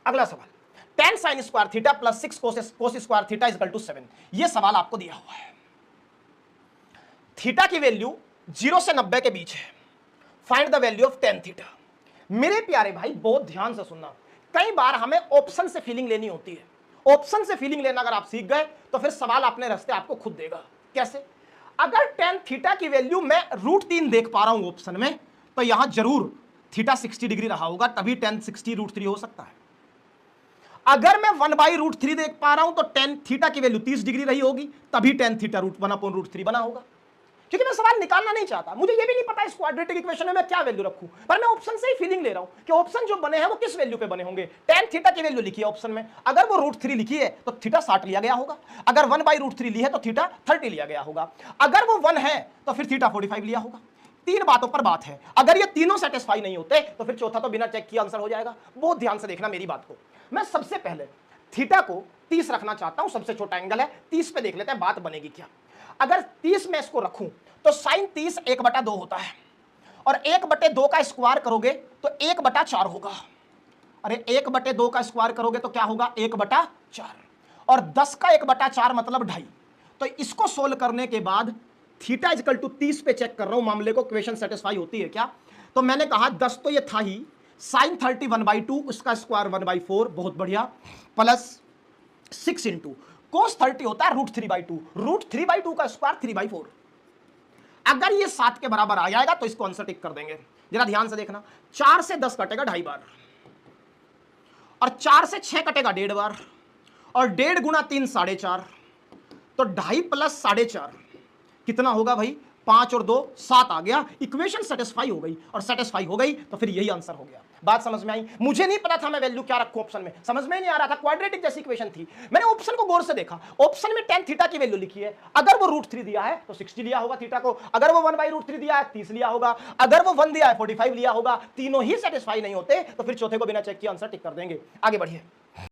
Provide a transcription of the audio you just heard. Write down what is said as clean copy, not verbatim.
अगला सवाल, ten sine square theta plus 6 cos square theta is equal to 7। यह सवाल आपको दिया हुआ है। थीटा की वैल्यू 0 से 90 के बीच है, find the value of tan theta. मेरे प्यारे भाई बहुत ध्यान से सुनना, कई बार हमें ऑप्शन से फीलिंग लेनी होती है। ऑप्शन से फीलिंग लेना अगर आप सीख गए तो फिर सवाल अपने रास्ते आपको खुद देगा। कैसे? अगर टेन थीटा की वैल्यू मैं √3 देख पा रहा हूं ऑप्शन में, तो यहां जरूर थीटा 60 डिग्री रहा होगा, तभी टेन 60 √3 हो सकता है। अगर मैं 1/√3 देख पा रहा हूं तो टेन थीटा की वैल्यू 30 डिग्री रही होगी, तभी टेन थीटा √1/√3 बना होगा। क्योंकि मैं सवाल निकालना नहीं चाहता, मुझे ये भी नहीं पता इस क्वाड्रेटिक इक्वेशन में मैं क्या वैल्यू रखूं, पर मैं ऑप्शन से ही फीलिंग ले रहा हूं कि ऑप्शन जो बने हैं वो किस वैल्यू पे बने होंगे। टेन थीटा की वैल्यू लिखी है ऑप्शन में, अगर वो √3 लिखी है तो थीटा 60 लिया गया होगा। अगर 1/√3 ली है तो थीटा 30 लिया गया होगा। अगर वो 1 है तो फिर थीटा 45 लिया होगा। तीन बातों पर बात है, अगर ये तीनों सेटिस्फाई नहीं होते तो फिर चौथा तो बिना चेक किए आंसर हो जाएगा। बहुत ध्यान से देखना मेरी बात को। मैं सबसे पहले थीटा को 30 रखना चाहता हूं, सबसे छोटा एंगल है 30 पे देख लेते हैं बात बनेगी क्या। अगर 30 में इसको रखूं तो साइन 30 1/2 होता है, और 1/2 का स्क्वायर करोगे तो 1/4 होगा। अरे 1/2 का स्क्वायर करोगे तो क्या होगा? 1/4, और 10 का 1/4 मतलब 2.5। तो इसको सोल्व करने के बाद थीटा इक्वल टू 30 पे चेक कर रहा हूं मामले को, इक्वेशन सेटिस्फाई होती है क्या। तो मैंने कहा 10 तो ये था ही, साइन 30 1/2, उसका स्क्वायर 1/4, बहुत बढ़िया, प्लस 6 इंटू कोस 30 होता है √3/2, √3/2 का स्क्वायर 3/4। अगर ये 7 के बराबर आ जाएगा तो इसको आंसर टिक कर देंगे। जरा ध्यान से देखना, 4 से 10 कटेगा 2.5 बार, और 4 से 6 कटेगा 1.5 बार, और 1.5 गुना 3 4.5, तो 2.5 प्लस 4.5 कितना होगा भाई? 5 और 2 7 आ गया। इक्वेशन सेटिस्फाई हो गई, और सेटिस्फाई हो गई तो फिर यही आंसर हो गया। बात समझ में आई? मुझे नहीं पता था मैं वैल्यू क्या रखूं ऑप्शन में, समझ में नहीं आ रहा था, क्वाड्रेटिक जैसी इक्वेशन थी। मैंने ऑप्शन को गौर से देखा, ऑप्शन में टेन थीटा की वैल्यू लिखी है, अगर वो √3 दिया है तो 60 लिया होगा थीटा को, अगर वो 1/√3 दिया है 30 लिया होगा, अगर वो 1 दिया है 45 लिया होगा। तीनों ही सेटिस्फाई नहीं होते तो फिर चौथे को बिना चेक किए आंसर टिक कर देंगे। आगे बढ़िए।